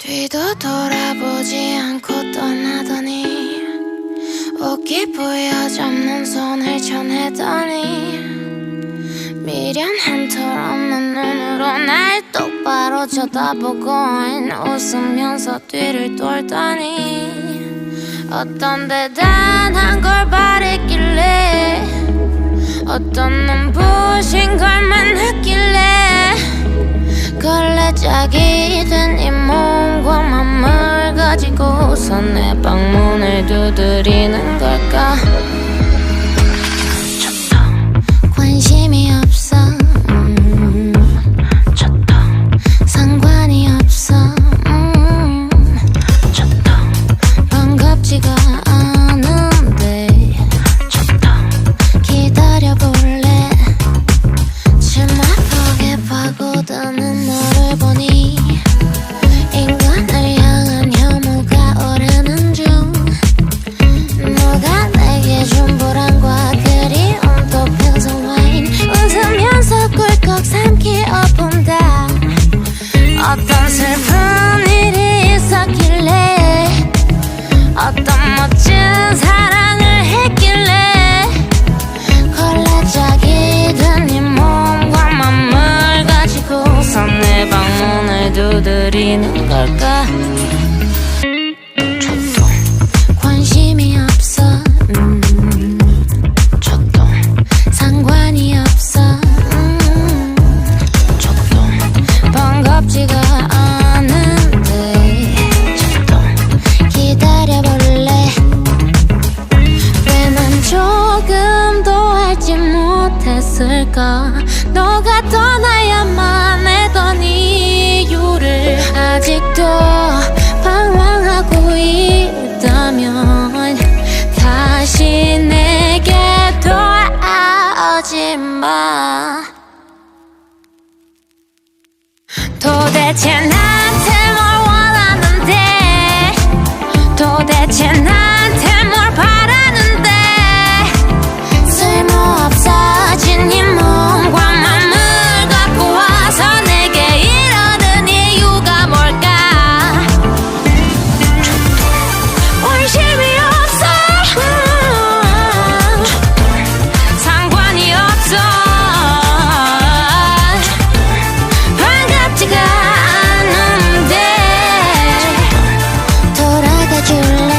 뒤도 돌아보지 않고 떠나더니 옷깃 부여잡는 손을 쳐내더니 미련한 털 없는 눈으로 날 똑바로 쳐다보고 웃으면서 뒤를 돌더니 어떤 대단한 걸 바랬길래 어떤 눈부신 걸만 했길래 걸레짝이 된 이 몸과 맘을 가지고서 내 방문을 두드리는 걸까. 관심이 없어. 상관이 없어. 반갑지가 않은데 기다려볼래. 치마폭에 파고드는 너를 보니 인간을 향한 혐오가 오르는 중. 너가 내게 준 불안과 그리움 또 평생 와인 웃으면서 꿀꺽 삼키어 본다. 어떤 슬픈 일이 있었길래 어떤 멋진 사랑을 했길래 걸레짝이 된 네 몸과 맘을 가지고서 내 방문을 두드리는 걸까. 관심이 없어. 상관이 없어. 반갑지가 않은데 기다려볼래. 왜 난 조금도 알지 못했을까. 너가 떠나야만 했던 이유를 아직도 방황하고 있다면 다시 내게 돌아오지 마. 도대체 나한테 뭘 원하는데 도대체 나한테 뭘 바라는데 쓸모없어진 네 몸과 맘을 갖고 와서 내게 이러는 이유가 뭘까. 관심이 없어. 상관이 없어. 반갑지가 않은데 돌아가 줄래.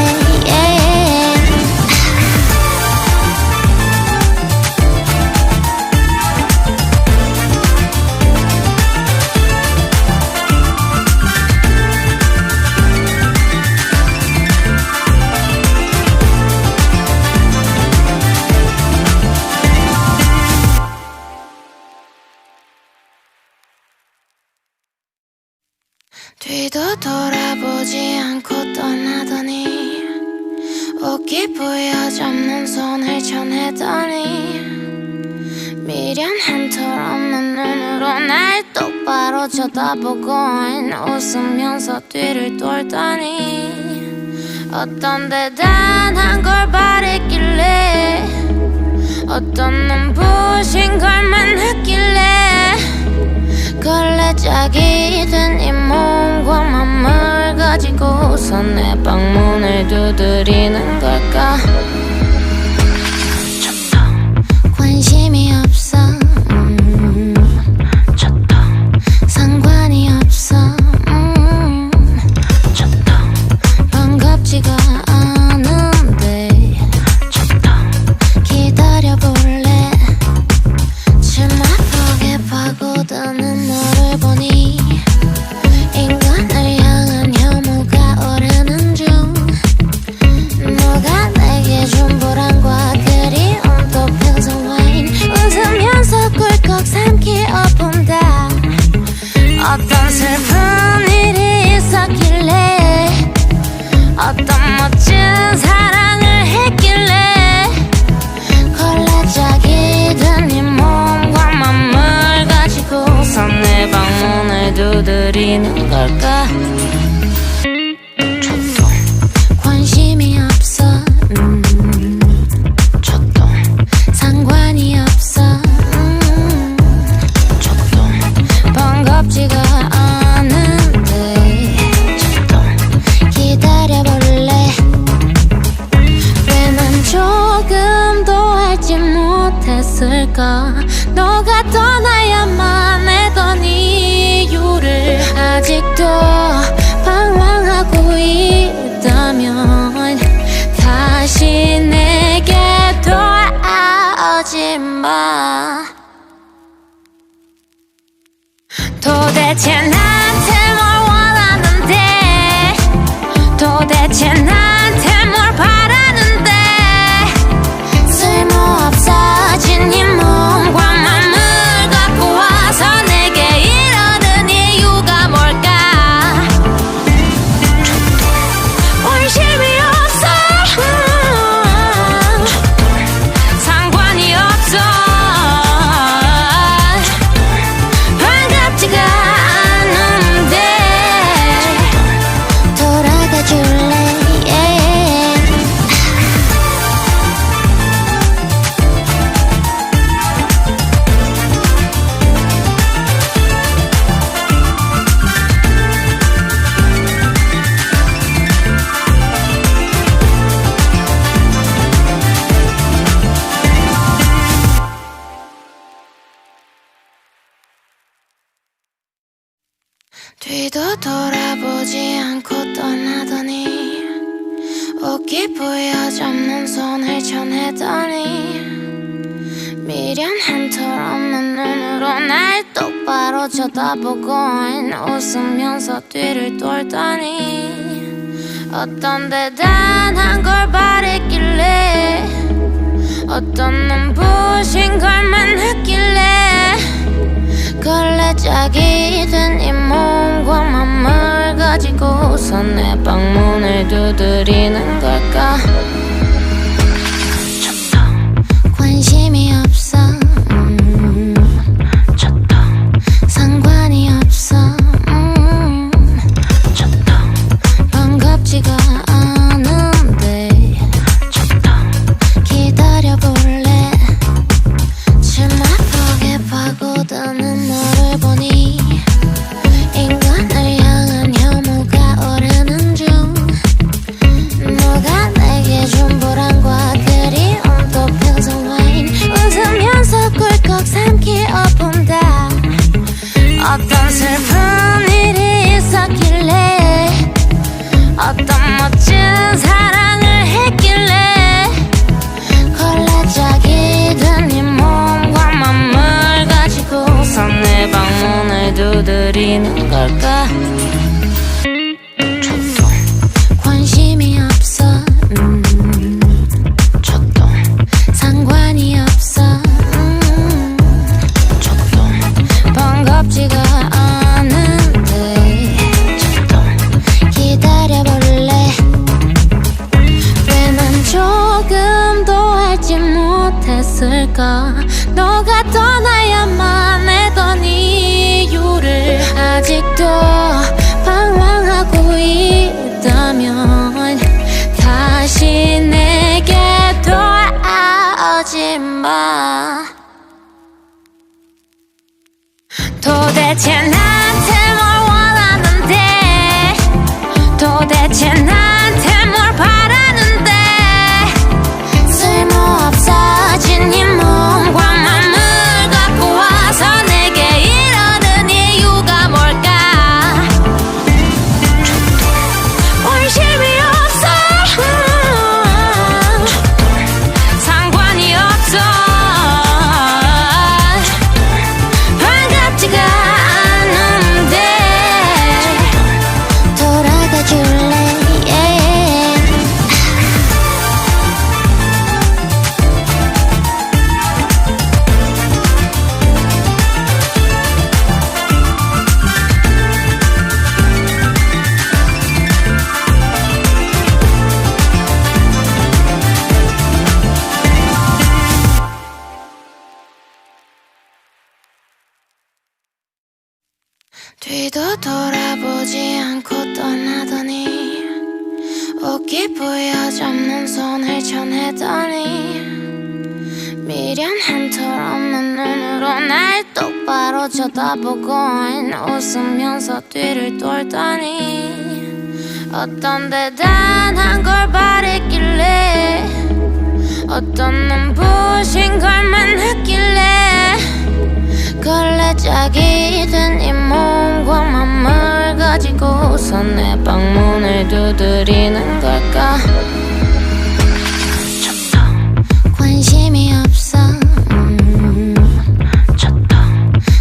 뒤도 돌아보지 않고 떠나더니 옷깃 부여잡는 손을 쳐내더니 미련한 털 없는 눈으로 날 똑바로 쳐다보고 웃으면서 뒤를 돌더니 어떤 대단한 걸 바랬길래 어떤 눈부신 걸만 했길래 걸레짝이 된 이 몸과 맘을 가지고서 내 방문을 두드리는 걸까. 관심이 없어. 상관이 없어. 반갑지가 않은데 기다려볼래. 치마폭에 파고드는 너를 보니 인간을 향한 혐오가 오르는 중. 너가 내게 준 불안과 그리움 또 평생 와인 웃으면서 꿀꺽 삼키어 본다. 어떤 슬픈 일이 있었길래 어떤 멋진 사랑을 했길래 걸레짝이 된 네 몸과 맘을 가지고서 내 방문을 두드리는 걸까. 관심이 없어. 상관이 없어. 반갑지가 않은데 아직도 방황하고 있다면 다시 내게 돌아오지 마. 도대체 나한테 뭘 원하는데, 도대체 나한테 뭘 바라는데, 쓸모없어진 이 몸과 맘을 갖고 와서 내게 이러는 이유가 뭘까? 관심이 없어, 상관이 없어, 반갑지가 않은데 돌아가 줄래? 뒤도 돌아보지 않고 떠나더니 옷깃 부여잡는 손을 쳐내더니 미련 털 없는 눈으로 날 똑바로 쳐다보고 웃으면서 뒤를 돌더니 어떤 대단한 걸 바랬길래, 어떤 눈부신 걸만 했길래 걸레짝이 된 이 몸과 맘을 가지고서 내 방문을 두드리는 걸까? 관심이 없어, 상관이 없어, 반갑지가 않은데 기다려볼래? 치마폭에 파고드는 너를 보니 인간을 향한 혐오가 오르는 중. 너가 내게 준 보람과 그리움 또 평생와인 웃으면서 꿀꺽 삼키어 본다. 어떤 슬픈 일이 있었길래, 어떤 멋진 사랑을 했길래 걸레짝이 된 이 몸과 맘을 가지고서 내 방문을 두드리는 걸까? 관심이 없어, 상관이 없어, 반갑지가 않은데 기다려볼래? 왜 난 조금도 알지 못했을까? 너가 떠나야만 했던 이유를. 아직도 방황하고 있다면 다시 내게 돌아오지 마. 도대체 나한테 뭘 원하는데, 도대체 나한테 뭘 바라는데, 쓸모없어진 이 몸과 맘을 갖고 와서 내게 이러는 이유가 뭘까? 관심이 없어, 상관이 없어, 반갑지가 않은데 돌아가 줄래? 뒤도 돌아보지 않고 떠나더니 옷깃 부여잡는 손을 쳐내더니 미련 털 없는 눈으로 날 똑바로 쳐다보고 웃으면서 뒤를 돌더니 어떤 대단한 걸 바랬길래, 어떤 눈부신 걸만 했길래 걸레짝이 된 이 몸과 맘을 가지고서 내 방문을 두드리는 걸까? 관심이 없어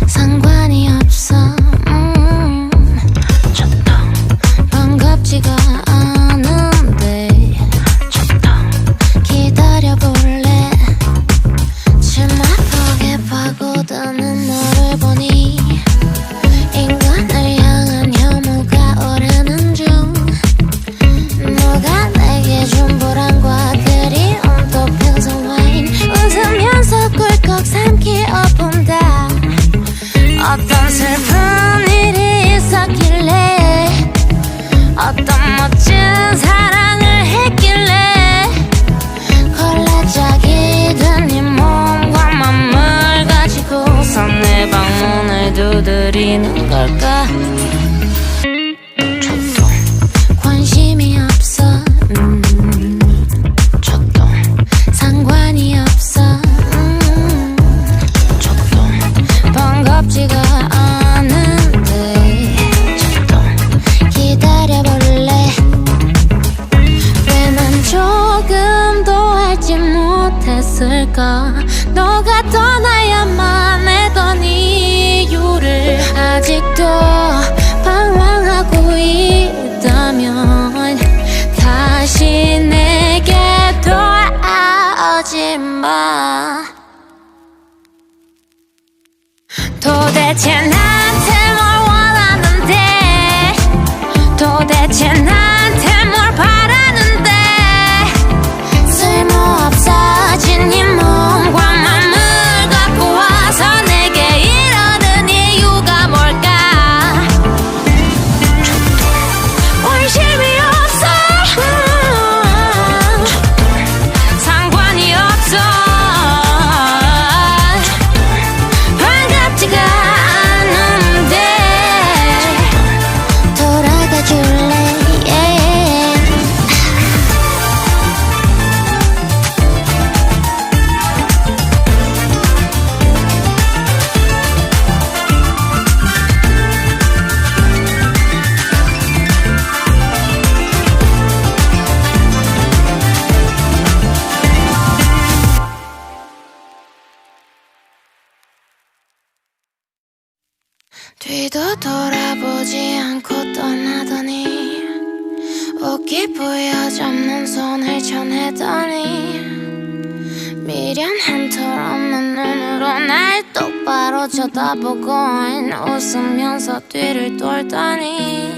상관이 없어 반갑지가 않은데 기다려볼래 침막하게 파고드는 너를 보니 인간을 향한 혐오가 오르는 중 너가 내게 준 불안과 그리움 또 평소와인 웃으면서 꿀꺽 삼키어 본다 어떤 슬픈 일이 있었길래 어떤 멋진 사랑을 했길래 걸레짝이 된 네 몸과 맘을 가지고서 내 방문을 두드리는 걸까? 관심이 없어 상관이 없어 반갑지가 않은데 기다려볼래 왜 난 조금도 알지 못했을까 너가 떠나야만 했던 이유를 아직도 방황하고 있다면 다시 내게 돌아오지 마 도대체 나한테 뭘 원하는데 도대체 나한테 뭘 바라는데 쓸모없어진 네 몸과 맘을 갖고 와서 내게 이러는 이유가 뭘까 관심이 없어 상관이 없어 반갑지가 않은데 돌아가줄래 뒤도 돌아보지 않고 떠나더니 옷깃 부여잡는 손을 쳐내더니 미련한 털 없는 눈으로 날 똑바로 쳐다보고 웃으면서 뒤를 돌더니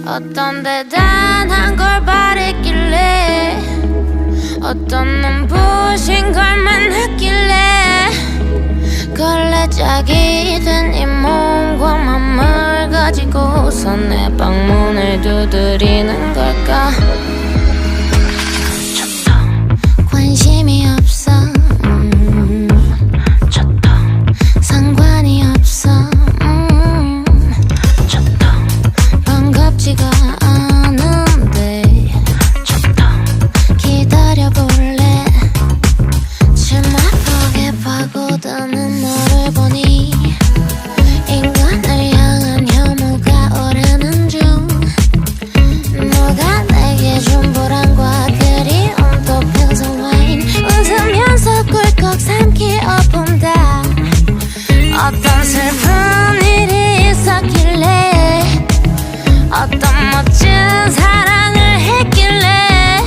어떤 대단한 걸 바랬길래 어떤 눈부신 걸 만났길래 걸레짝이 된 이 몸과 맘을 가지고서 내 방문을 두드리는 걸까? 관심이 없어 상관이 없어 반갑지가 않은데 기다려볼래 침막하게 파고드는 너를 보니 인간을 향한 혐오가 오르는 중 너가 내게 준 불안과 그리움 또 평소와인 웃으면서 꿀꺽 삼키어 본다 어떤 슬픈 일이 있었길래 어떤 멋진 사랑을 했길래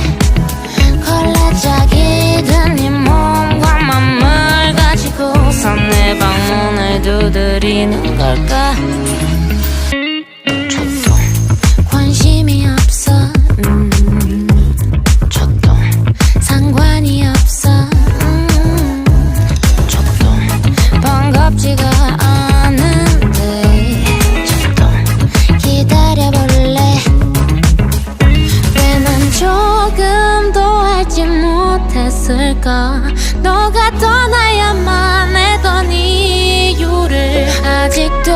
걸레짝이 된 네 몸과 맘을 가지고서 내 방문을 두드리는 걸까? 관심이 없어 상관이 없어 반갑지가 않은데 기다려볼래 왜 난 조금도 알지 못했을까 너가 떠나야만 했던 이유를 아직도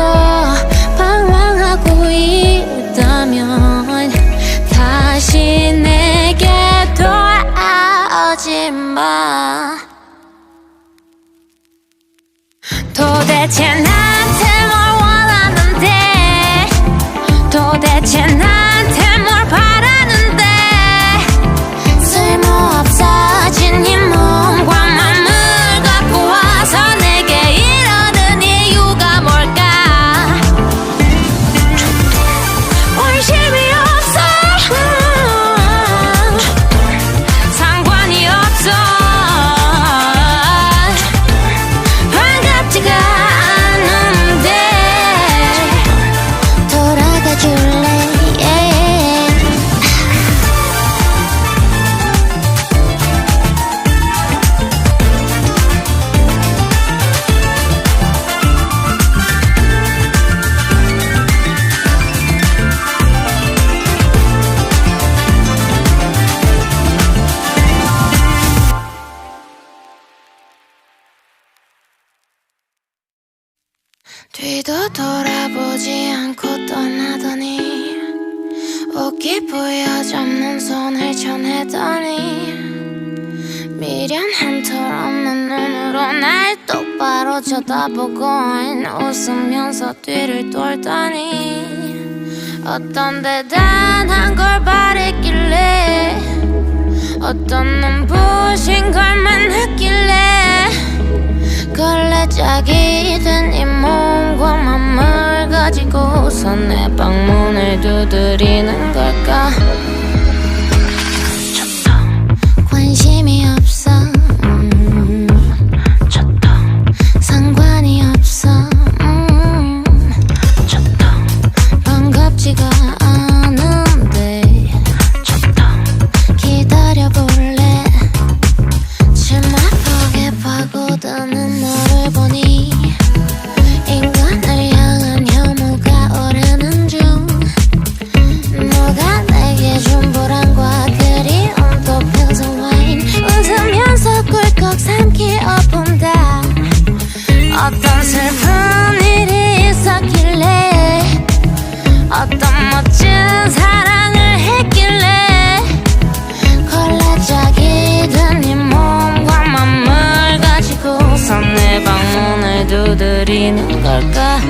뒤도 돌아보지 않고 떠나더니 옷깃 부여잡는 손을 쳐내더니 미련한 털 없는 눈으로 날 똑바로 쳐다보고 웃으면서 뒤를 돌더니 어떤 대단한 걸 바랬길래 어떤 눈부신 걸만 했길래 걸레짝이 된 이 몸과 맘을 가지고서 내 방문을 두드리는 걸까. 관심이 없어 상관이 없어 반갑지가 않은데 기다려볼래. 치마폭에 파고드는 너를 보니 인간을 향한 혐오가 오르는 중 너가 내게 준 보람과 그리움도 평생 와인 웃으면서 꿀꺽 삼키어본다. 어떤 슬픈 일이 있었길래 어떤 멋진 사랑을 했길래 걸레짝이 된 네 몸과 맘을 가지고서 내 방문을 두드리는 걸까.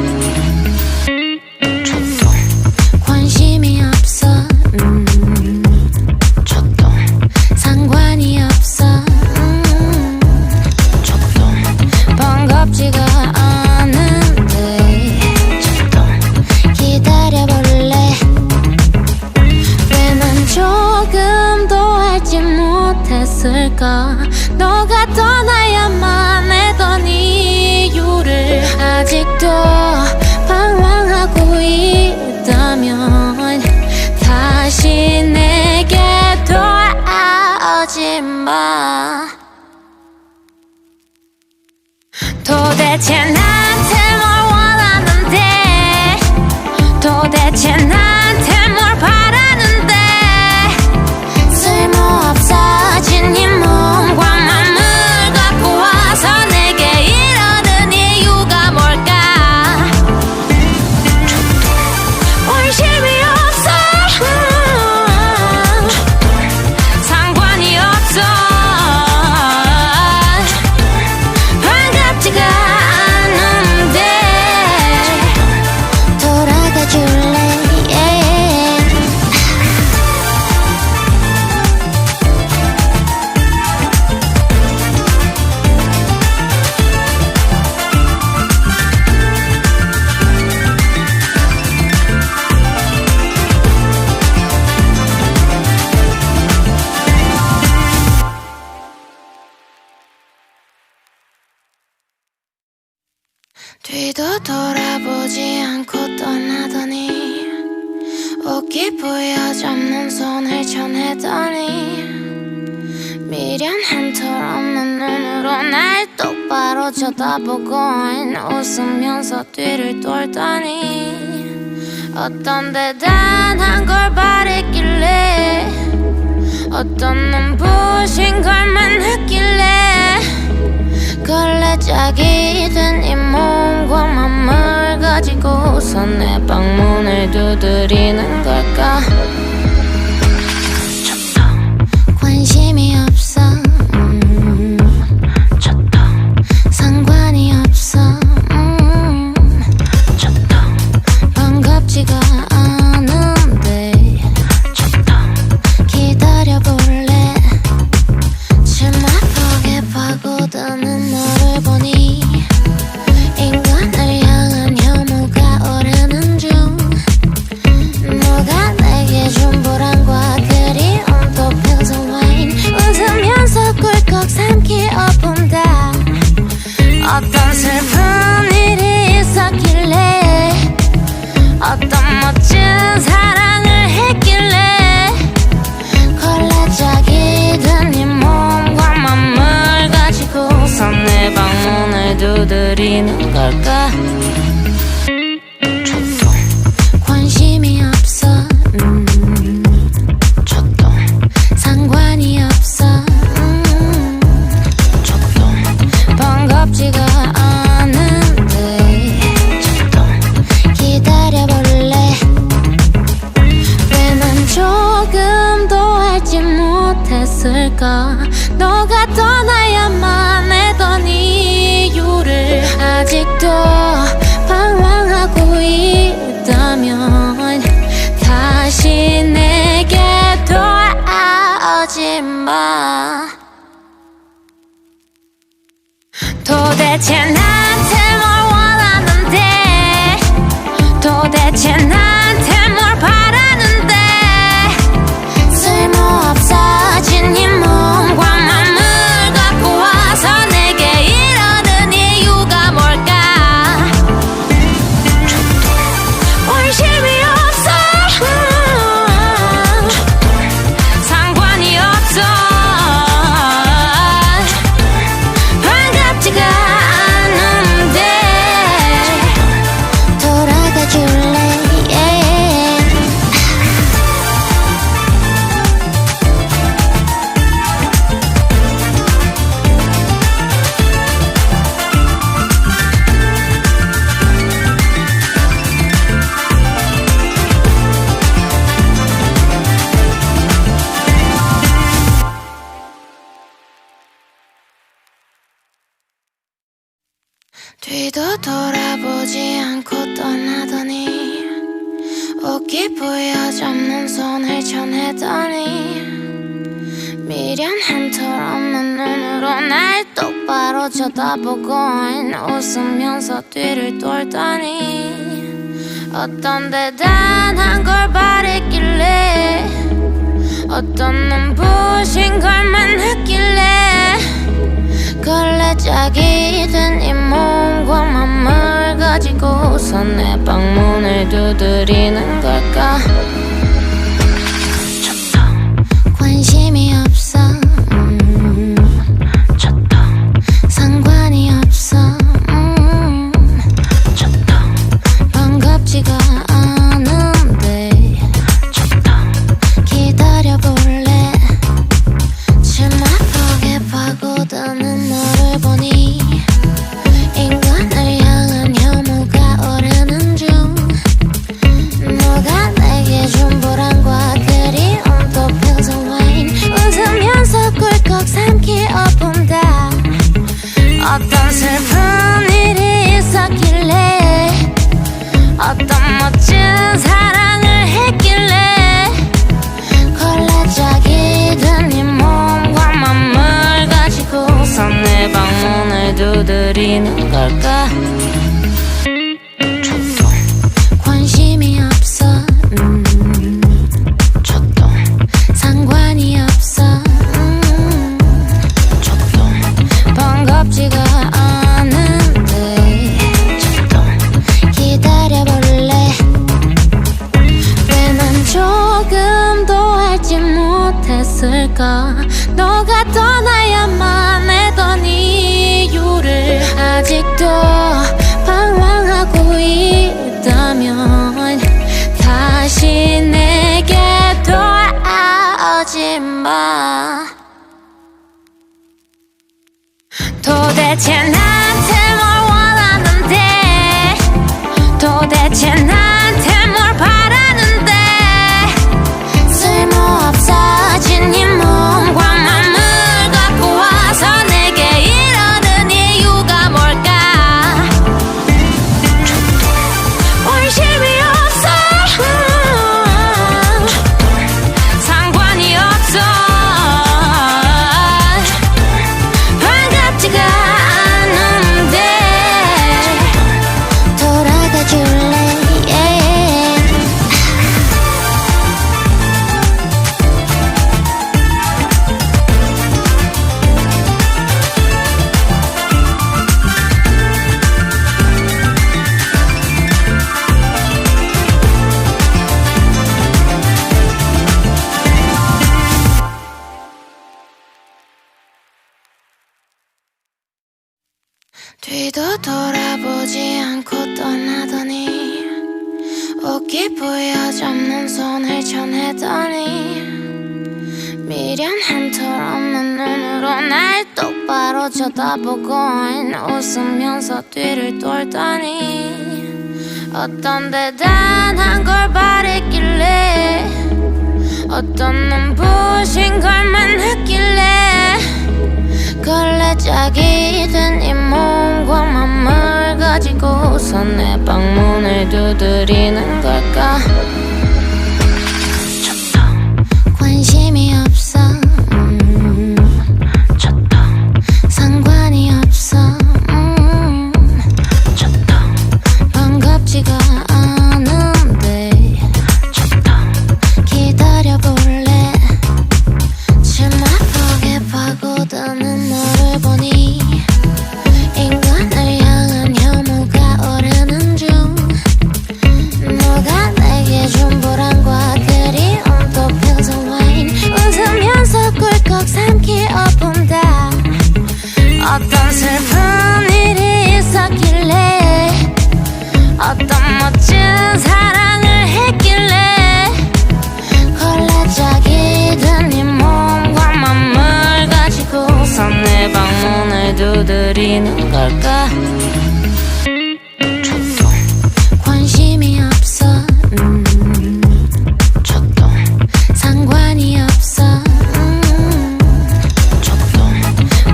관심이 없어 상관이 없어 반갑지가 않은데 기다려볼래. 왜 난 조금도 알지 못했을까. 너가 떠나야만 했던 이유를 아직도 방황하고 있다면 다시 내게 돌아오지 마. 도대체 나한테 뭘 원하는데 도대체 나한테 뭘 바라는데 쓸모없어진 네 몸과 맘을 갖고 와서 내게 이러는 이유가 뭘까. 관심이 없어 상관이 없어 반갑지가 않은데 돌아가줄래. 뒤도 돌아보지 않고 떠나더니 옷깃 부여잡는 손을 쳐내더니 미련한 털 없는 눈으로 날 똑바로 쳐다보고 웃으면서 뒤를 돌더니 어떤 대단한 걸 바랬길래 어떤 눈부신 걸만 했길래 걸레짝이 된 이 몸과 맘을 가지고서 내 방문을 두드리는 걸까. 관심이 없어 상관이 없어 반갑지가 않은데 기다려볼래. 치마폭에 파고드는 너를 보니 인간을 향한 혐오가 오르는 중 너가 내게 준 보람과 그리움도 평생 와인 웃으면서 꿀꺽 삼키어본다. 어떤 슬픈 일이 있었길래 어떤 멋진 사랑을 했길래 걸레짝이 된 네 몸과 맘을 가지고서 내 방문을 두드리는 걸까. 관심이 없어 상관이 없어 반갑지가 않은 됐을까? 너가 떠나야만 했던 이유를 아직도 방황하고 있다면 다시 내게 돌아오지 마. 도대체 나한테 뭘 원하는데, 도대체 나한테 뭘 바라는데, 쓸모없어진 네 몸과 맘을 갖고 와서 내게 이러는 이유가 뭘까? 관심이 없어, 상관이 없어, 반갑지가 않은데 돌아가 줄래? 뒤도 돌아보지 않고 떠나더니 옷깃 부여잡는 손을 쳐내더니 미련한 털 없는 눈으로 날 똑바로 쳐다보고 웃으면서 뒤를 돌더니 어떤 대단한 걸 바랬길래, 어떤 눈부신 걸만 했길래 걸레짝이 된 이 몸과 맘을 가지고서 내 방문을 두드리는 걸까? 관심이 없어, 상관이 없어, 반갑지가 않은데 기다려볼래? 치마폭에 파고드는 너를 보니 인간을 향한 혐오가 오르는 중. 너가 내게 준 보람과 그리움 또 평생 와인 웃으면서 꿀꺽 삼키어 본다. 어떤 슬픈 일이 있었길래, 어떤 멋진 사랑을 했길래 걸레짝이 된 네 몸과 맘을 가지고서 내 방문을 두드리는 걸까? 관심이 없어, 상관이 없어, 반갑지가 않은데 기다려볼래? 왜 난 조금도 알지 못했을까? 너가 떠나야만 했던 이유를 아직도 방황하고 있다면 다시 내게 돌아오지 마. 도대체 나한테 뭘 원하는데, 도대체 나한테 뭘 바라는데, 쓸모없어진 네 몸과 맘을 갖고 와서 내게 이러는 이유가 뭘까? 관심이 없어, 상관이 없어, 반갑지가 않은데 돌아가 줄래? 뒤도 돌아보지 않고 떠나더니 옷깃 부여잡는 손을 쳐내더니 미련한 털 없는 눈으로 날 똑바로 쳐다보고 웃으면서 뒤를 돌더니 어떤 대단한 걸 바랬길래, 어떤 눈부신 걸만 했길래 두드리는 걸까? 관심이 없어. 상관이 없어. 반갑지가 않은데 기다려볼래. 치마폭에 파고드는 너를 보니 인간을 향한 혐오가 오르는 중. 너가 내게 준 불안과 그리움 또 평생 와인 웃으면서 꿀꺽 삼키어본다. 어떤 슬픈 일이 있었길래 어떤 멋진 사랑을 했길래 걸레짝이 든 네 몸과 맘을 가지고서 내 방문을 두드리는 걸까? 관심이 없어. 상관이 없어.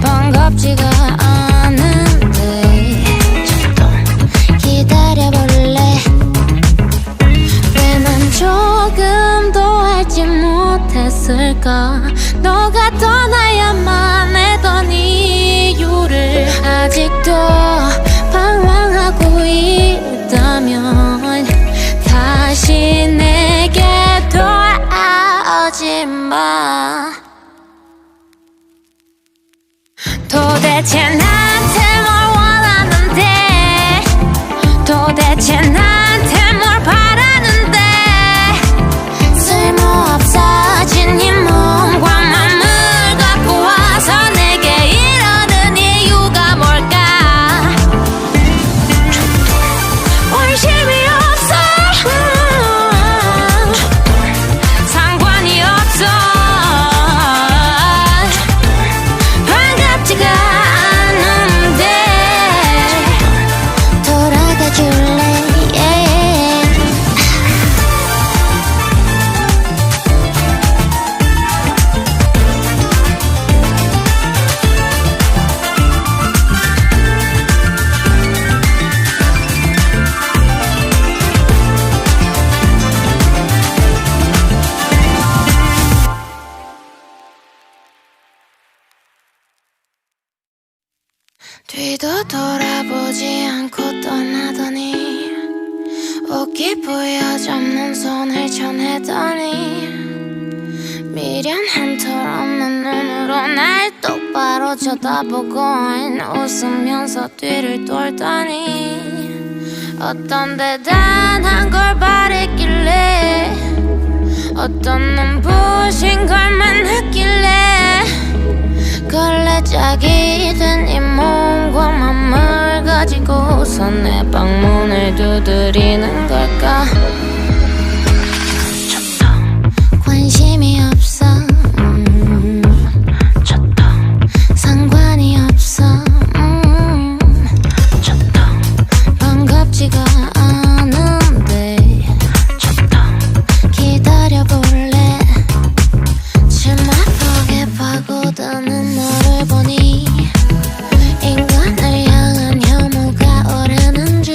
반갑지가 않은데 기다려볼래. 왜 난 조금도 알지 못했을까? 너가 떠나야만 했던 이유를 아직도 방황하고 있다면 다시 내게 돌아오지 마. 도대체 나한테 뭘 원하는데, 도대체 나한테 뭘 바라는데, 쓸모없어진 네 몸과 맘을 갖고 와서 내게 이러는 이유가 뭘까? 관심이 없어. 상관이 없어. 반갑지가 않은데 돌아가줄래. 뒤도 돌아보지 않고 떠나더니 옷깃 부여잡는 손을 쳐내더니 미련한 털 없는 눈으로 날 똑바로 쳐다보고 웃으면서 뒤를 돌더니 어떤 대단한 걸 바랬길래 어떤 눈부신 걸만 했길래 걸레짝이 든 이 몸과 맘을 가지고서 내 방문을 두드리는 걸까? 관심이 없어. 상관이 없어. 반갑지가 않은데 기다려볼래. 치마폭에 파고드는 너를 보니 인간을 향한 혐오가 오르는 중.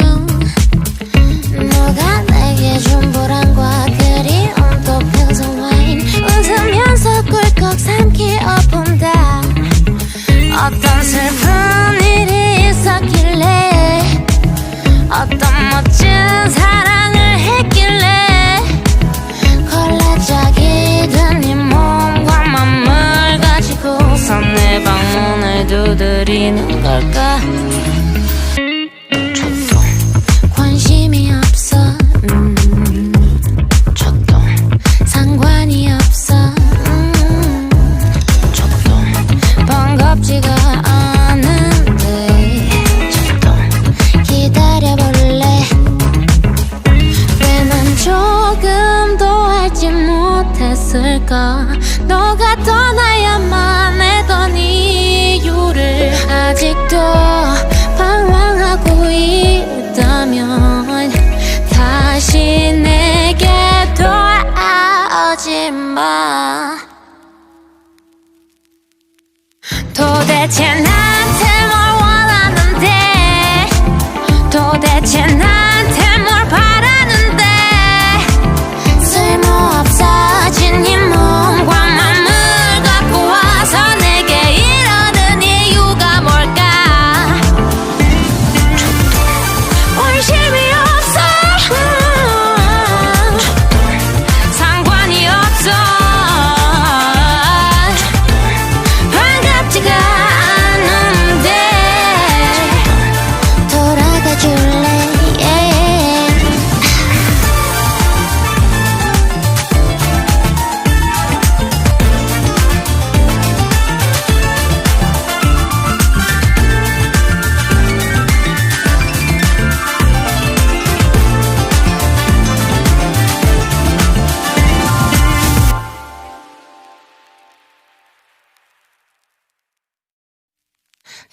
너가 내게 준 불안과 그리움 또 평생 와인 웃으면서 꿀꺽 삼키어본다. 어떤 슬픈 일이 있었길래 어떤 멋진 사랑을 했길래 걸레짝이 든 네 몸과 맘을 가지고서 내 방문을 두드리는 걸까? 관심이 없어. 상관이 없어. 반갑지가 않은데 기다려볼래. 왜 난 조금도 알지 못했을까? 너가 떠나야만 했던 이유를 아직도 방황하고 있다면 다시 내게 돌아오지 마. 도대체 나한테 뭘 원하는데, 도대체 나한테 뭘 바라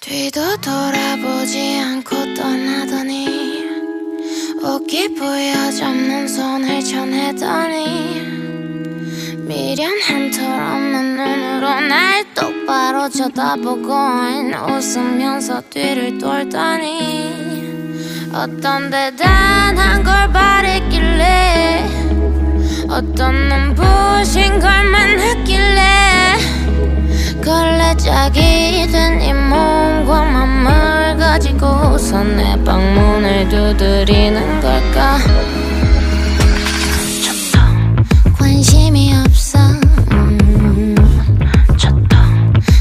뒤도 돌아보지 않고 떠나더니 옷깃 부여잡는 손을 쳐내더니 미련한 털 없는 눈으로 날 똑바로 쳐다보고 웃으면서 뒤를 돌더니 어떤 대단한 걸 바랬길래 어떤 눈부신 걸만 했길래 걸레짝이 된 이 몸과 맘을 가지고서 내 방문을 두드리는 걸까. 관심이 없어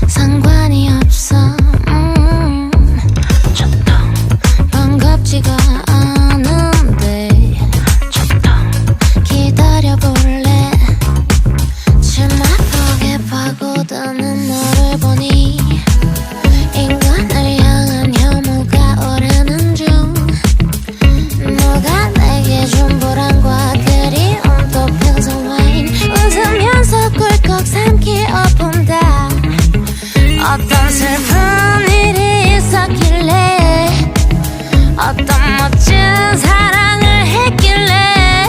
상관이 없어 반갑지가 않은데 기다려볼래. 치마폭에 파고드는 너를 보니 인간을 향한 혐오가 오르는 중. 너가 내게 준 불안과 그리움 또 평소와인 웃으면서 꿀꺽 삼키어본다. 어떤 슬픈 일이 있었길래 어떤 멋진 사랑을 했길래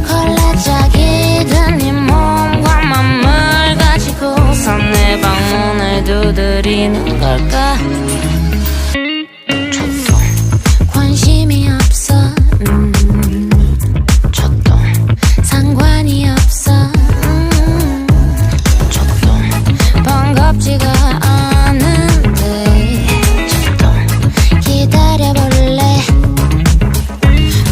걸레짝이 든 네 몸과 맘을 가지고서 내 방문을 두드리는 걸까. 관심이 없어 상관이 없어 반갑지가 않은데 기다려볼래.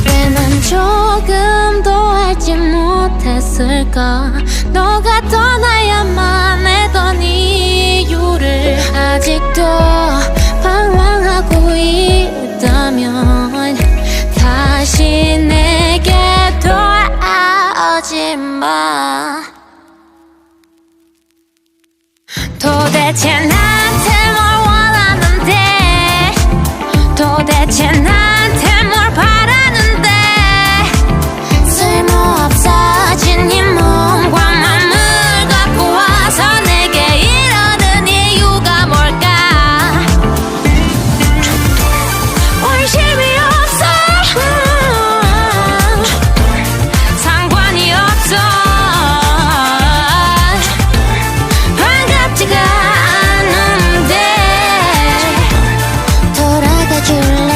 왜 난 조금도 알지 못했을까. 너가 떠나야만 했던 이유를 아직도 방황하고 있다면 다시 내게 돌아오지 마. 도대체 나한테 뭘 원하는데 도대체 나한테 뭘 바라는데 쓸모없어진 네 몸과 맘을 갖고 와서 내게 이러는 이유가 뭘까. 관심이 없어 상관이 없어 반갑지가 않은데 돌아가줄래.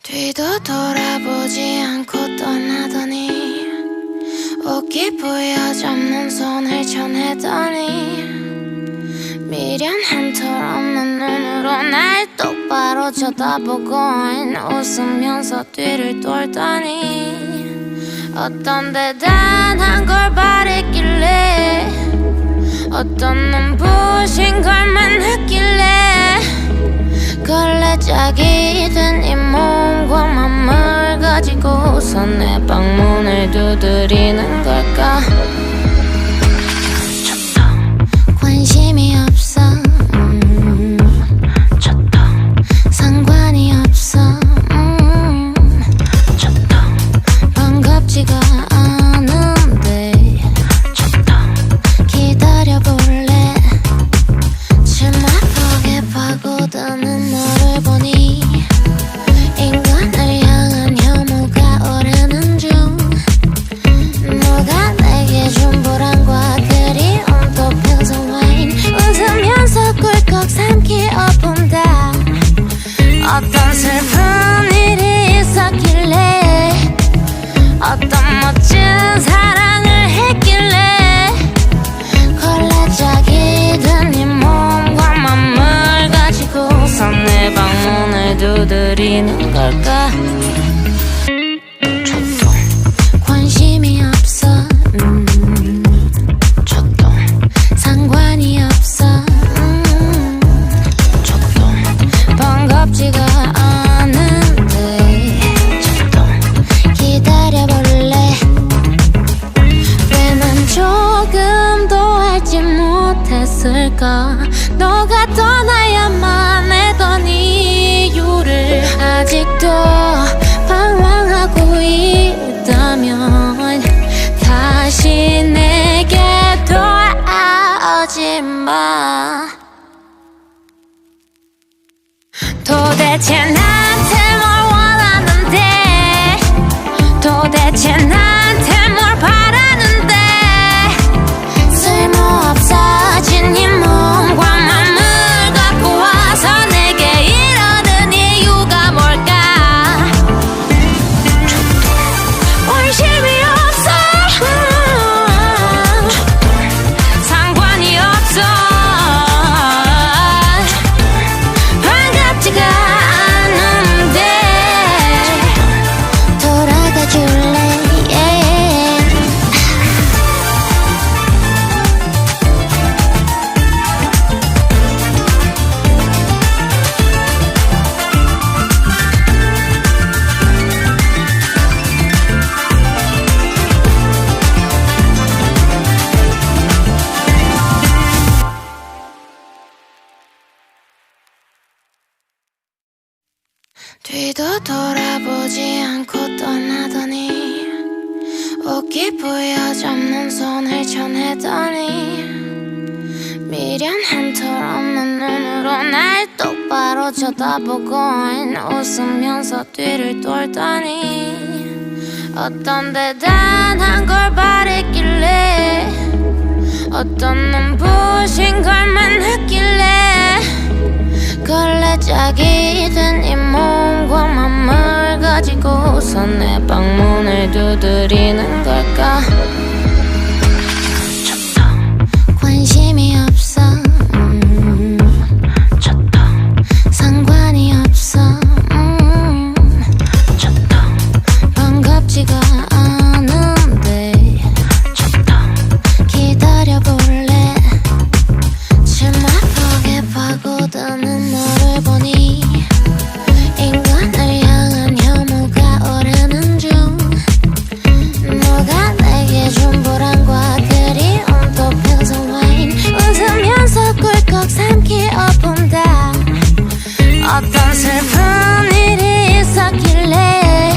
뒤도 돌아보지 않고 떠나더니 옷깃 부여잡는 손을 쳐내더니 미련한 털 없는 눈으로 날 똑바로 쳐다보고 웃으면서 뒤를 돌더니 어떤 대단한 걸 바랬길래 어떤 눈부신 걸만 했길래 걸레짝이 든 이 몸과 맘을 가지고서 내 방문을 두드리는 걸까. 관심이 없어 상관이 없어 반갑지가 않은데 기다려볼래. 치마폭에 파고드는 너를 보니 인간을 향한 혐오가 오르는 중. 너가 내게 준 불안과 그리움 또 평소와인 웃으면서 꿀꺽 삼키어본다. 어떤 슬픈 일이 있었길래 어떤 멋진 사랑을 했길래 걸레짝이 든 네 몸과 맘을 가지고서 내 방문을 두드리는 걸까. 관심이 없어 상관이 없어 반갑지가 않은데 너가 떠나야만 했던 이유를 아직도 방황하고 있다면 다시 내게 돌아오지 마. 도대체 나한테 뭘 원하는데, 도대체 나한테 뭘 바라는데, 쓸모없어진 이 몸과 맘을 갖고 와서 내게 이러는 이유가 뭘까. 관심이 없어, 상관이 없어, 반갑지가 않은데 돌아가 줄래. 뒤도 돌아보지 않고 떠나더니 옷깃 부여잡는 손을 쳐내더니 미련한 털 없는 눈으로 날 똑바로 쳐다보고 웃으면서 뒤를 돌더니 어떤 대단한 걸 바랬길래, 어떤 눈부신 걸만 했길래 걸레짝이 된 이 몸과 맘을 가지고서 내 방문을 두드리는 걸까. 관심이 없어, 상관이 없어, 반갑지가 않은데 기다려볼래. 치마폭에 파고드는 너를 보니 인간을 향한 혐오가 오르는 중. 너가 내게 준 보람과 그리움 또 평생 와인 웃으면서 꿀꺽 삼키어 본다. 어떤 슬픈 일이 있었길래,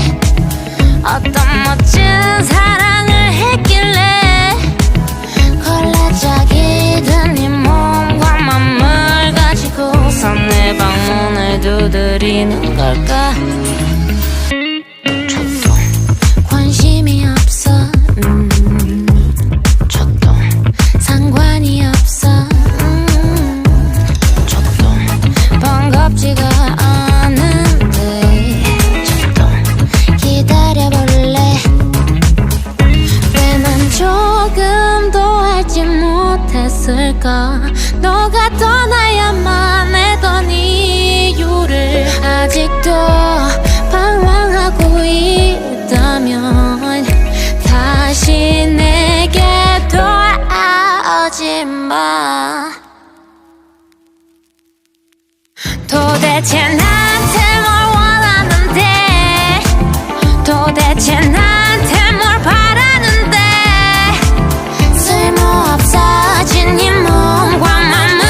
어떤 멋진 사랑을 했길래 걸레짝이 든 이 몸과 맘을 가지고서 내 방문을 두드리는 걸까. 관심이 없어, 상관이 없어, 반갑지가 않은데 기다려볼래. 왜 난 조금도 알지 못했을까. 너가 떠나야만 했던 이유를 아직도 방황하고 있다면 다시 내게 돌아오지 마. 도대체 나한테 뭘 원하는데, 도대체 나한테 뭘 바라는데, 쓸모없어진 이 몸과 맘을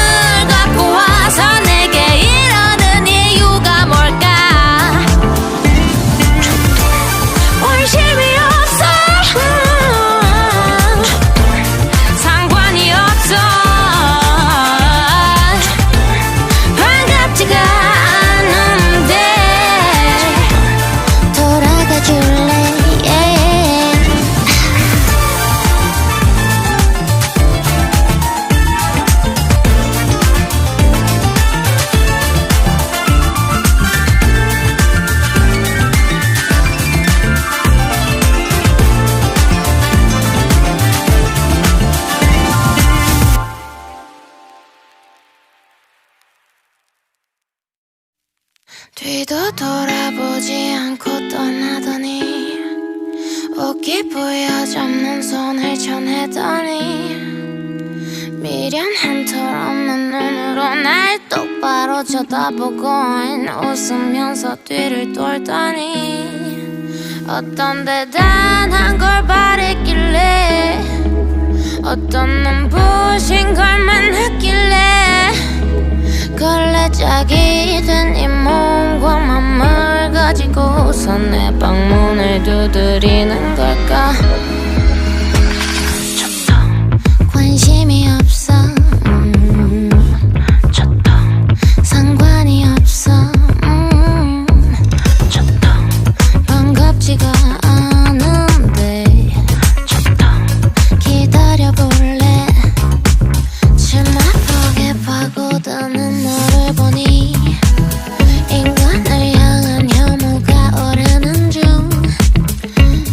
갖고 와서 내게 이러는 이유가 뭘까. 관심이 없어, 상관이 없어, 반갑지가 않은데 돌아가 줄래. 뒤도 돌아보지 않고 떠나더니 옷깃 부여잡는 손을 쳐내더니 미련한 털 없는 눈으로 날 똑바로 쳐다보고 웃으면서 뒤를 돌더니 어떤 대단한 걸 바랬길래, 어떤 눈부신 걸만 했길래 짝이 된 이 몸과 맘을 가지고서 내 방문을 두드리는 걸까? 관심이 없어, 상관이 없어, 반갑지가 않은데 기다려볼래. 침막하게 파고드는 너를 보니 인간을 향한 혐오가 오르는 중.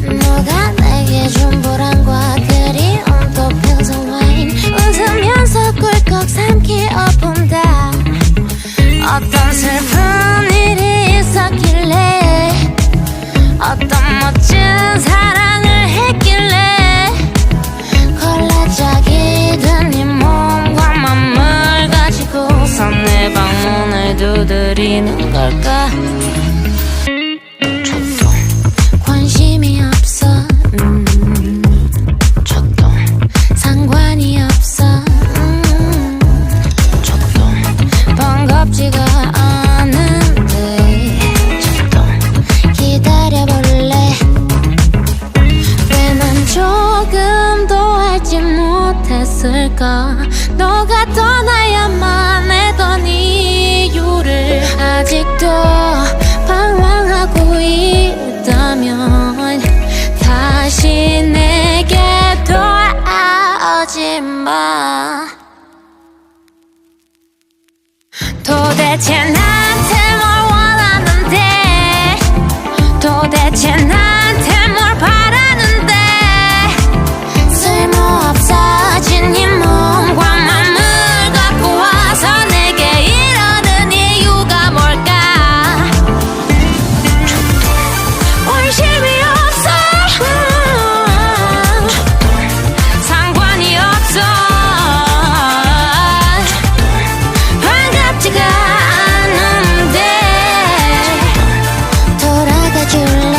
너가 내게 준 보람과 그리움 또 평생와인 웃으면서 꿀꺽 삼키어 본다. 어떤 슬픈 일이 있었길래 어떤 멋진 사랑을 했길래 걸레짝이 된 네 몸과 맘을 가지고서 내 방문을 두드리는 걸까? 관심이 없어, 상관이 없어, 반갑지가 않은데 기다려볼래. 왜 난 조금도 알지 못했을까? 너가 떠나야만 했던 이유를 아직도 방황하고 있다면 다시 내게 돌아오지 마. 도대체 나한테 뭘 원하는데, 도대체 나한테 뭘 바라는데, 쓸모없어진 네 몸과 맘을 갖고 와서 내게 이러는 이유가 뭘까? 관심이 없어, 상관이 없어, 반갑지가 않은데 돌아가줄래.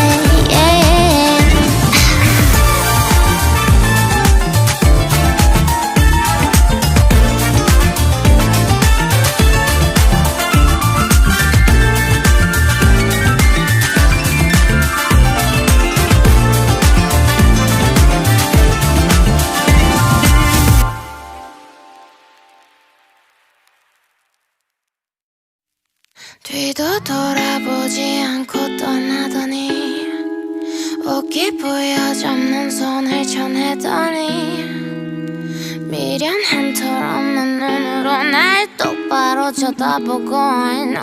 뒤도 돌아보지 않고 떠나더니 옷깃 부여잡는 손을 쳐내더니 미련한 털 없는 눈으로 날 똑바로 쳐다보고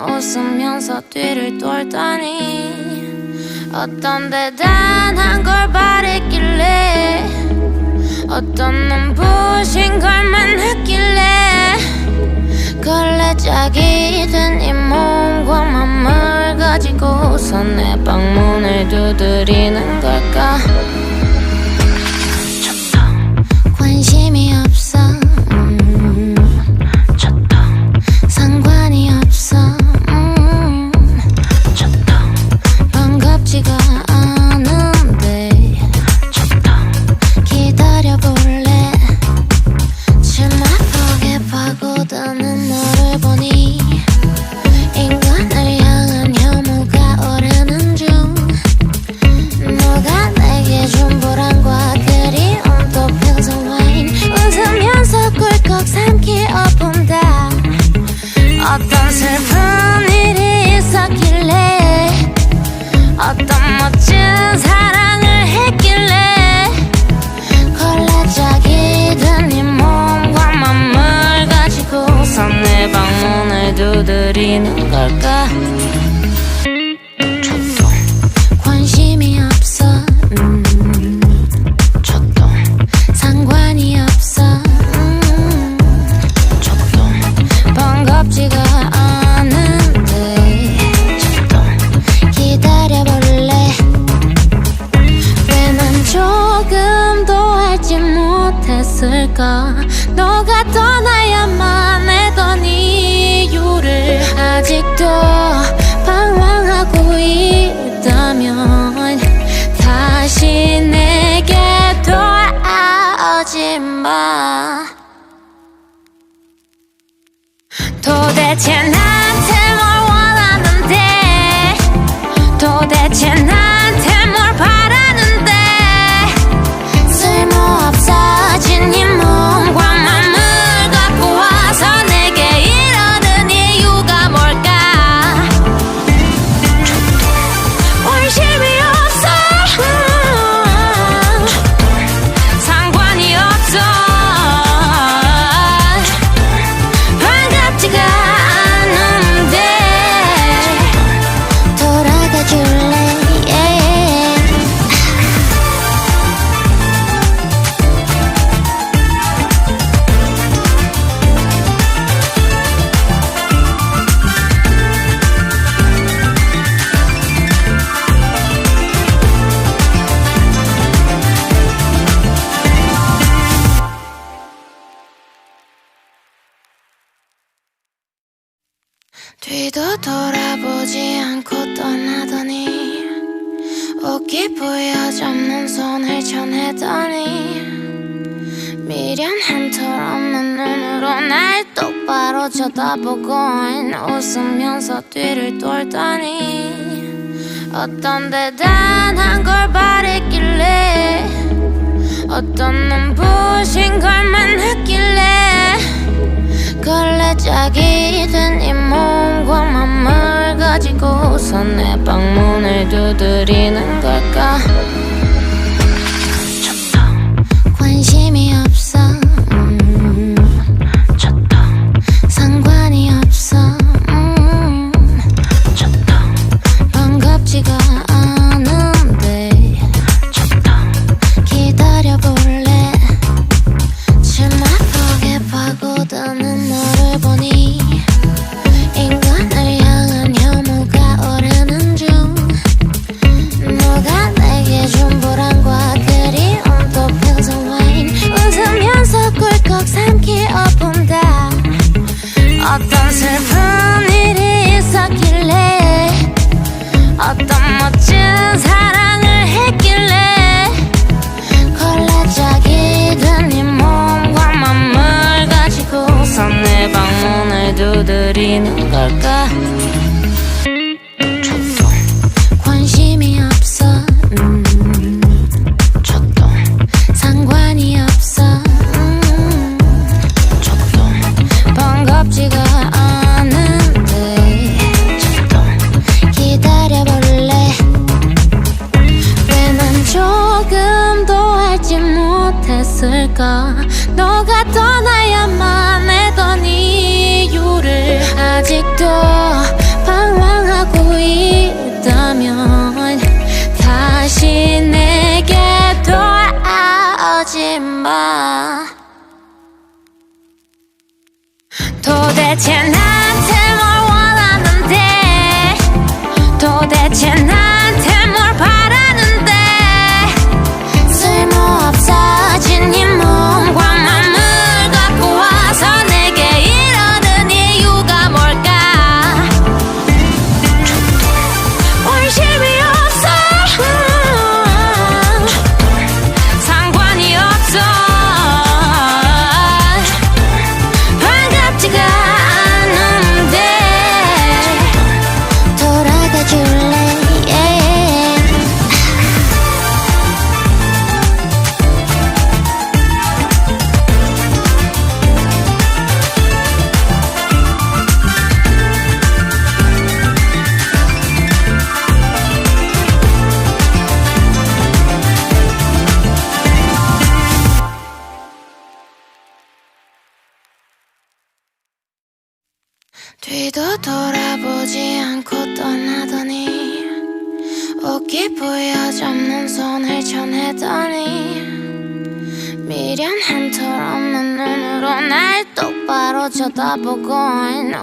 웃으면서 뒤를 돌더니 어떤 대단한 걸 바랬길래 어떤 눈부신 걸만 했길래 걸레짝이 된 이 몸과 맘을 가지고서 내 방문을 두드리는 걸까? 관심이 없어, 상관이 없어, 반갑지가 않은데 기다려볼래. 침막하게 파고드는 너를 보니 인간을 향한 혐오가 오르는 중. 너가 내게 준 보람과 그리움 또 평생와인 웃으면서 꿀꺽 삼키어 본다. 어떤 슬픈 일이 있었길래 어떤 멋진 사랑을 했길래 걸레짝이 된 네 몸과 맘을 가지고서 내 방문을 두드리는 걸까? 관심이 없어, 상관이 없어, 반갑지가 않은데 기다려볼래. 왜 난 조금도 알지 못했을까? 너가 떠나야만 했던 이유를 아직도 방황하고 있다면 다시 내게 돌아오지 마. 도대체 나한테 뒤도 돌아보지 않고 떠나더니 옷깃 부여잡는 손을 쳐내더니 미련한 털 없는 눈으로 날 똑바로 쳐다보고 웃으면서 뒤를 돌더니 어떤 대단한 걸 바랬길래 어떤 눈부신 걸만 했길래 걸레짝이 된 이 몸과 맘을 가지고서 내 방문을 두드리는 걸까. 관심이 없어 상관이 없어 반갑지가 않은데 기다려볼래. 치마폭에 파고드는 너를 보니 인간을 향한 혐오가 오르는 중 너가 내게 준 불안과 그리움 또 평소와인 웃으면서 꿀꺽 삼키어본다. 어떤 슬픈 일이 있었길래 어떤 멋진 사랑을 했길래 걸레짝이 든 네 몸과 맘을 가지고서 내 방문을 두드리는 걸까. 관심이 없어 상관이 없어 반갑지가 않은데 기다려볼래. 왜 난 조금도 알지 못했을까. 너가 떠나야만 했던 이유를 아직도 방황하고 있다면 다시 내게 돌아오지 마. 도대체 나한테 뭘 원하는데 도대체 나한테 뭘 바라는데 쓸모없어진 네 몸과 맘을 갖고 와서 내게 이러는 이유가 뭘까. 관심이 없어 상관이 없어 반갑지가 않은데 돌아가줄래. 뒤도 돌아보지 않고 떠나더니 옷깃 부여잡는 손을 쳐내더니 미련한 털 없는 눈으로 날 똑바로 쳐다보고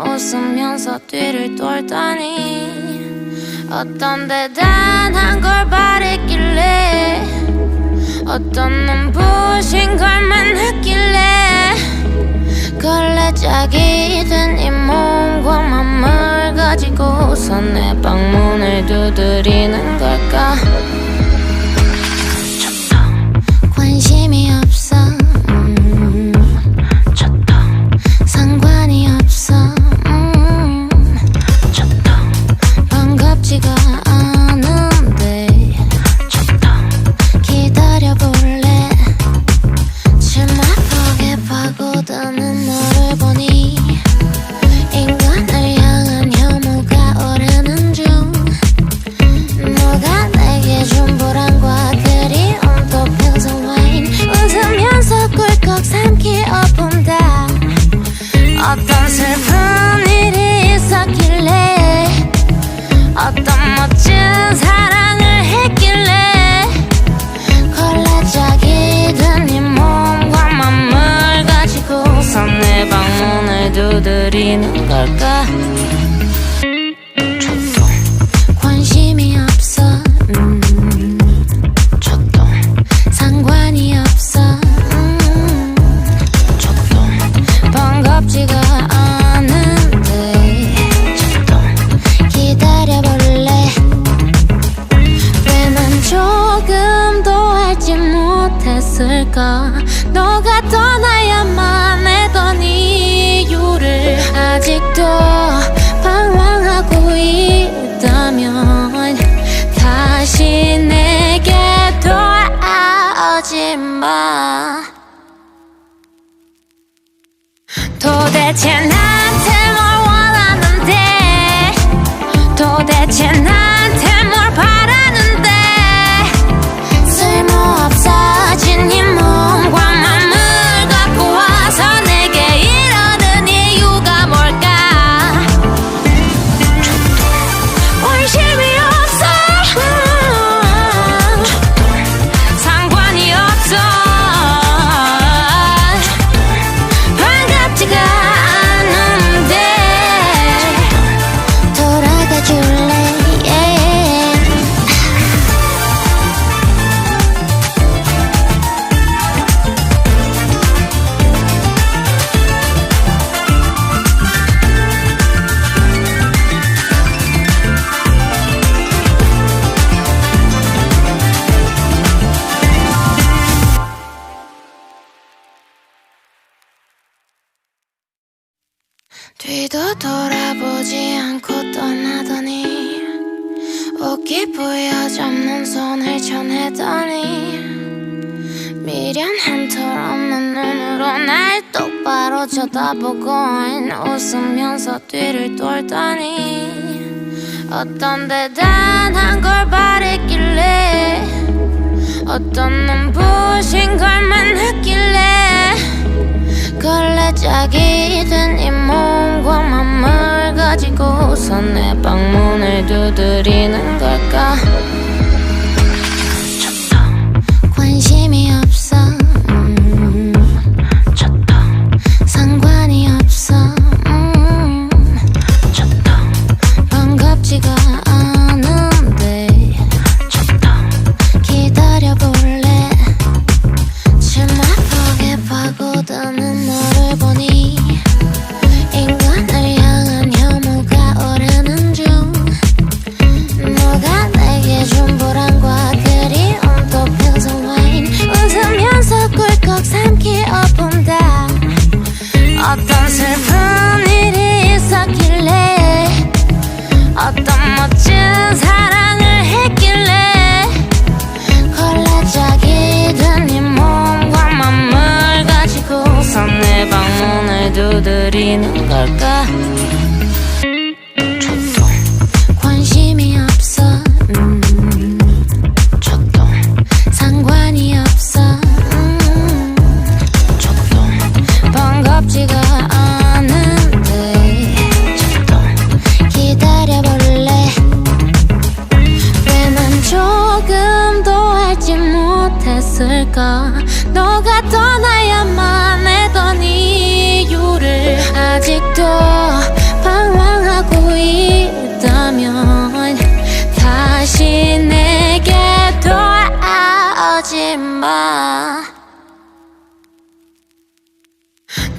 웃으면서 뒤를 돌더니 어떤 대단한 걸 바랬길래 어떤 눈부신 걸만 했길래 걸레짝이 된 이 몸과 맘을 가지고서 내 방문을 두드리는 걸까. 관심이 없어 상관이 없어 반갑지가 않은데 기다려볼래. 치마폭에 파고드는 너를 보니 인간을 향한 혐오가 오르는 중 너가 내게 준 불안과 그리움 또 평소와인 웃으면서 꿀꺽 삼키어본다. 어떤 슬픈 일이 있었길래 어떤 멋진 사랑을 했길래 걸레짝이 든 네 몸과 맘을 가지고서 내 방문을 두드리는 걸까. 관심이 없어 상관이 없어 반갑지가 않은데 도대체 나한테 뭘 원하는데 도대체 나한테 뭘 바라는데 쓸모없어진 이 몸과 맘을 갖고 와서 내게 이러는 이유가 뭘까 관심이 없어 상관이 없어 반갑지가 않은데 돌아가 줄래 뒤도 돌아보지 않고 떠나더니 옷깃 부여잡는 손을 쳐내더니 미련한 털 없는 눈으로 날 똑바로 쳐다보고 웃으면서 뒤를 돌더니 어떤 대단한 걸 바랬길래 어떤 눈부신 걸만 했길래 걸레짝이 된 이 몸과 맘을 가지고서 내 방문을 두드리는 걸까 관심이 없어 상관이 없어 반갑지가 않은데 기다려볼래 치마폭에 파고드는 너를 보니 인간을 향한 혐오가 오르는 중 너가 내게 준 불안과 그리움 또 평생 웃으면서 꿀꺽 삼키어본다 어떤 슬픈 일이 있었길래 어떤 멋진 사랑을 했길래 걸레짝이 된 이 몸과 맘을 가지고서 내 방문을 두드리는 걸까 관심이 없어 상관이 없어 반갑지가 않은데 기다려볼래 왜 난 조금도 알지 못했을까 너가 떠나야만 했던 이유를 아직도 방황하고 있다면 다시 내게 돌아오지 마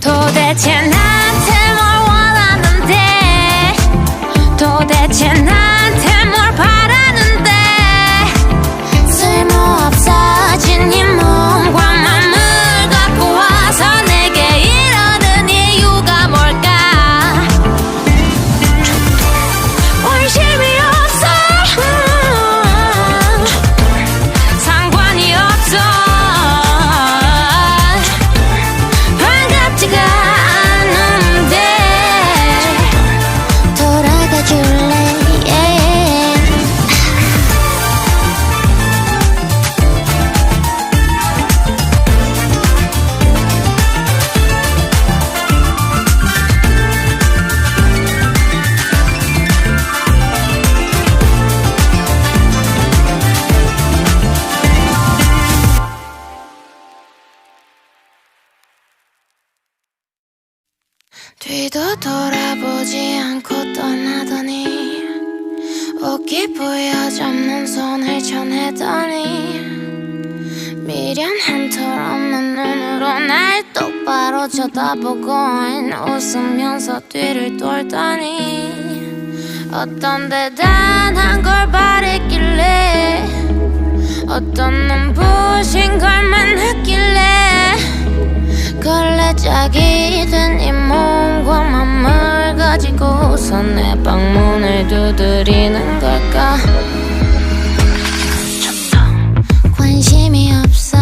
도대체 나한테 뭘 원하는데 도대체 나한테 뭘 바라는데 쓸모없어진 이 몸과 맘을 갖고 와서 내게 이러는 이유가 뭘까 관심이 없어 상관이 없어 반갑지가 않은데 돌아가 줄래 뒤도 돌아보지 않고 떠나더니 옷깃 부여잡는 손을 쳐내더니 미련한 털 없는 눈으로 날 똑바로 쳐다보고 웃으면서 뒤를 돌더니 어떤 대단한 걸 바랬길래 어떤 눈부신 걸만 했길래 걸레짝이 된 이 몸과 맘을 가지고서 내 방문을 두드리는 걸까 관심이 없어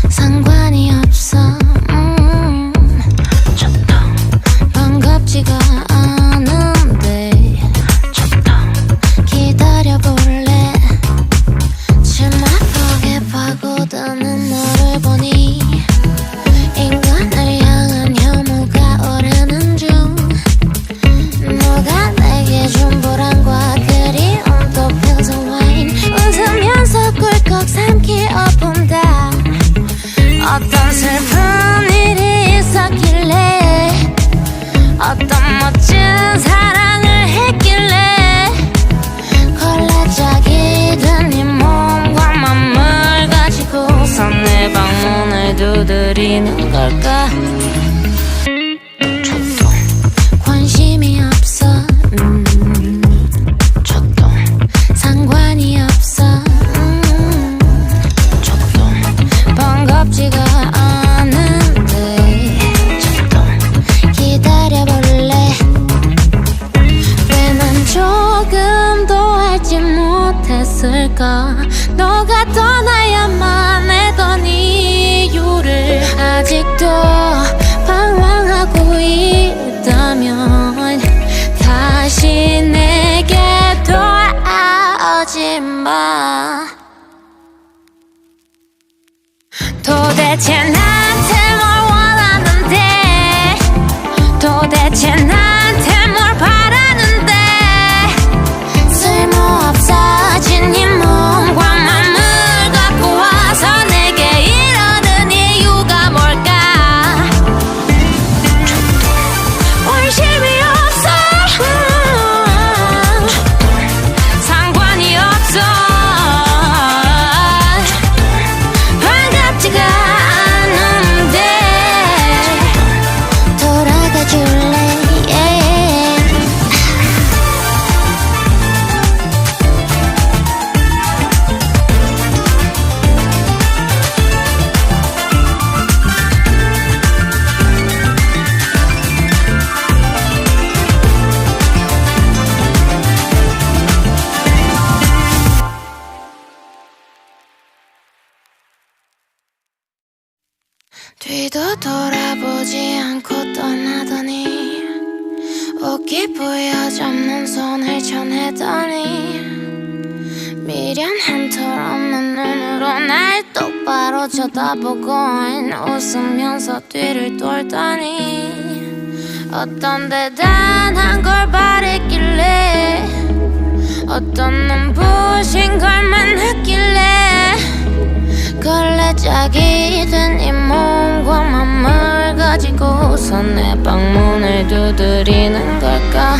상관이 없어 걸까? 저도 관심이 없어. 저도 상관이 없어. 저도 반갑지가 않은데. 저도 기다려볼래. 왜 난 조금도 알지 못했을까? 너가 떠나야만 했던 이유를 아직도 방황하고 있다면 다시 내게 돌아오지 마. 도대체 나한테 뭘 원하는데? 도대체 나한테 뭘 바라는데? 쓸모없어진 이 몸과 맘을 갖고 와서 내게 이러는 이유가 뭘까? 관심이 없어. 상관이 없어. 반갑지가 않은데. 돌아가 줄래? 뒤도 돌아보지 않고 떠나더니 옷깃 부여잡는 손을 쳐내더니 미련한 털 없는 눈으로 날 똑바로 쳐다보고 웃으면서 뒤를 돌더니 어떤 대단한 걸 바랬길래 어떤 눈부신 걸만 했길래 걸레짝이 된 이 몸과 맘을 가지고서 내 방문을 두드리는 걸까?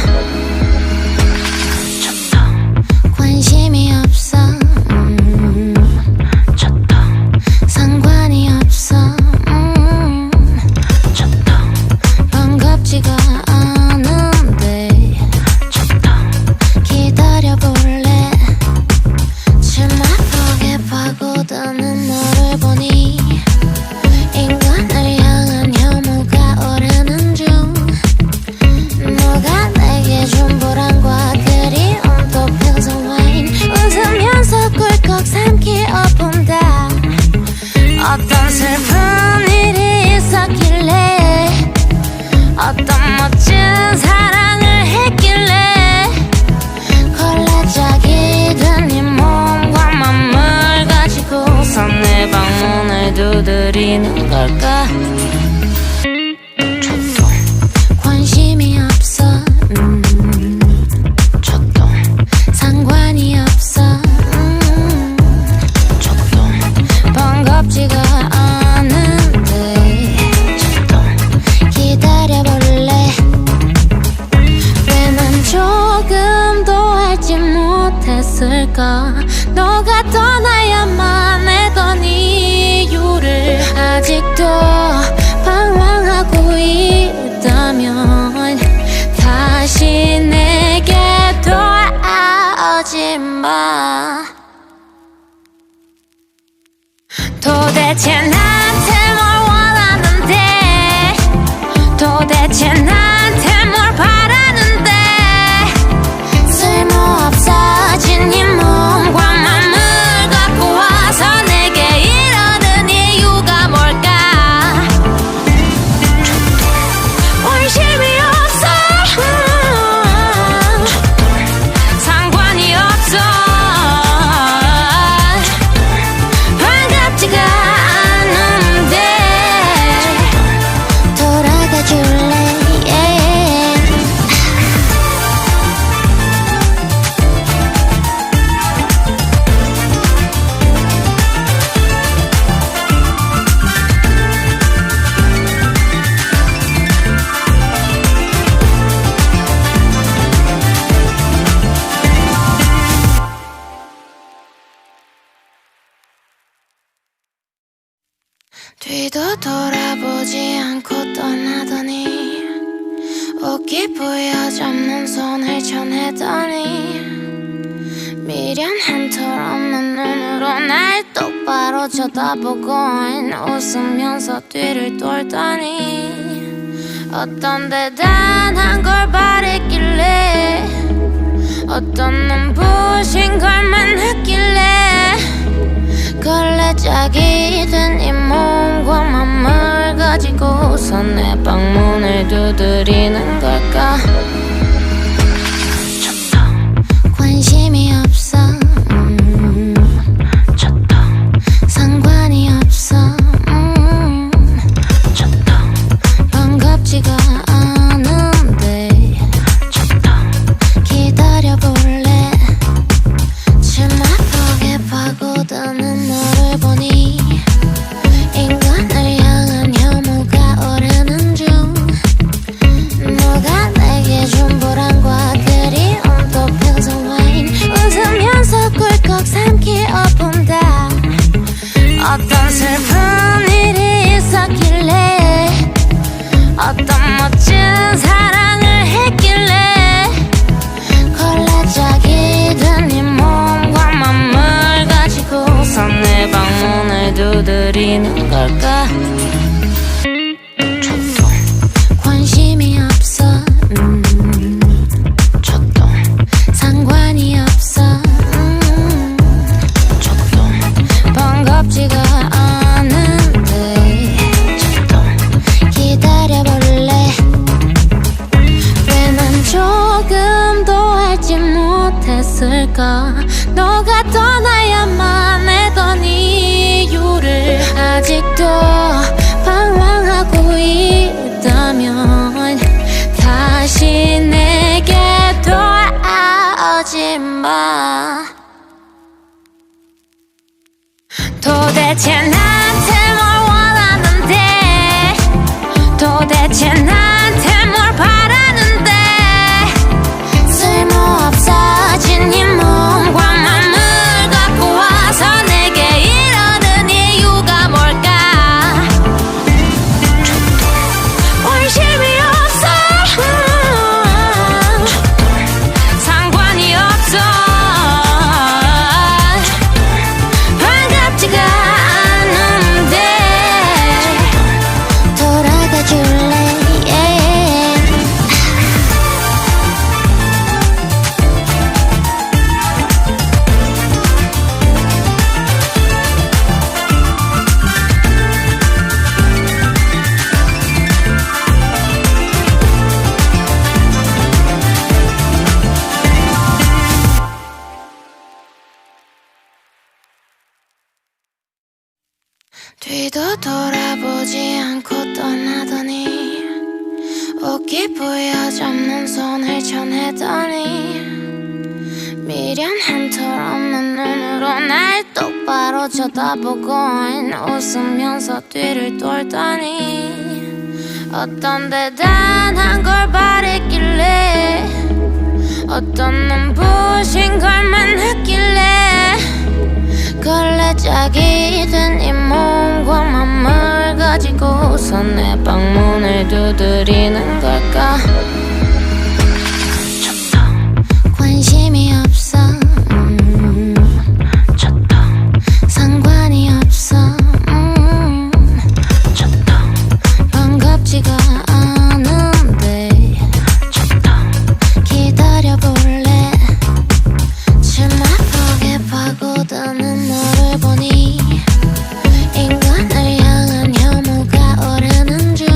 저도 관심이 없어. 저도 상관이 없어. 저도 반갑지가 않은데. 저도 기다려볼래. 치마폭에 파고드는 너를 보니 인간을 향한 혐오가 오르는 중. 너가 내게 준 보람과 그리움도 평소와인 웃으면서 꿀꺽 삼키어 본다. 어떤 슬픈 일이 있었길래 어떤 멋진 사랑을 했길래 걸레짝이 된 이 몸과 맘을 가지고서 내 방문을 두드리는 걸까? 저도 관심이 없어. 저도 상관이 없어. 저도 반갑지가 않은데. 저도 기다려볼래. 왜 난 조금도 알지 못했을까? 너가 떠나야만 했던 이유를 아직도 방황하고 있다면 다시 내게 돌아오지 마. 도대체 나한테 뭘 원하는데? 도대체 나한테 뭘 바라는데? 쓸모없어진 이 몸과 맘을 갖고 와서 내게 이러는 이유가 뭘까? 관심이 없어. 상관이 없어. 반갑지가 않은데. 돌아가 줄래? 어깨 부여잡는 손을 전해더니 미련한 털 없는 눈으로 날 똑바로 쳐다보고 웃으면서 뒤를 돌더니 어떤 대단한 걸 바랬길래 어떤 눈부신 걸만 했길래 걸레짝이 된 이 몸과 맘을 가지고서 내 방문을 두드리는 걸까. 관심이 없어 상관이 없어 반갑지가 않은데 기다려볼래. 치마폭에 파고드는 너를 보니 인간을 향한 혐오가 오르는 중. 누가 내게 준 보람과 그리움도 평소와인 웃으면서 꿀꺽 삼키어 본다. 어떤 슬픈 일이 있었길래 어떤 멋진 사랑을 했길래 걸레짝이 된 이 몸과 맘을 가지고서 내 방문을 두드리는 걸까. 관심이 없어 상관이 없어 반갑지가 않은데 기다려볼래. 왜 난 조금도 알지 못했을까. 너가 떠나야만 했던 이유를 아직도 방황하고 있다면 다시 내게 돌아오지 마. 도대체 나한테 뭘 원하는데 도대체 나한테 뭘 바라는데 쓸모없어진 이 몸과 맘을 갖고 와서 내게 이러는 이유가 뭘까. 관심이 없어 상관이 없어 반갑지가 않은데 돌아가 줄래. 뒤도 돌아보지 않고 떠나더니 어깨 부여잡는 손을 전해더니 미련한 털 없는 눈으로 날 똑바로 쳐다보고 웃으면서 뒤를 돌더니 어떤 대단한 걸 바랬길래 어떤 눈부신 걸만 했길래 걸레짝이 된 이 몸과 맘을 가지고서 내 방문을 두드리는 걸까. 관심이 없어 상관이 없어 반갑지가 않은데 기다려볼래. 치마폭에 파고드는 너를 보니 인간을 향한 혐오가 오르는 중.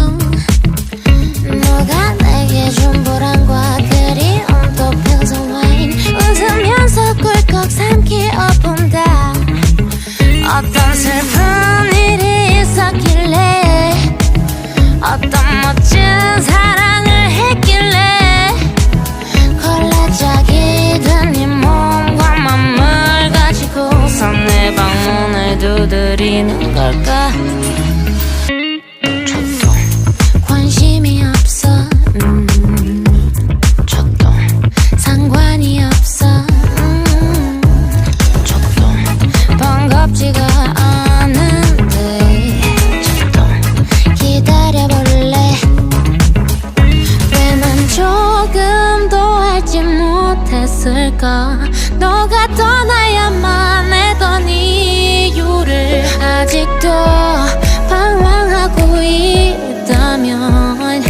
누가 알지 못했을까. 너가 떠나야만 했던 이유를 아직도 방황하고 있다면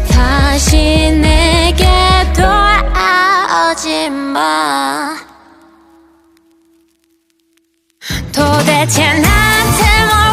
다시 내게 돌아오지 마. 도대체 나한테 뭘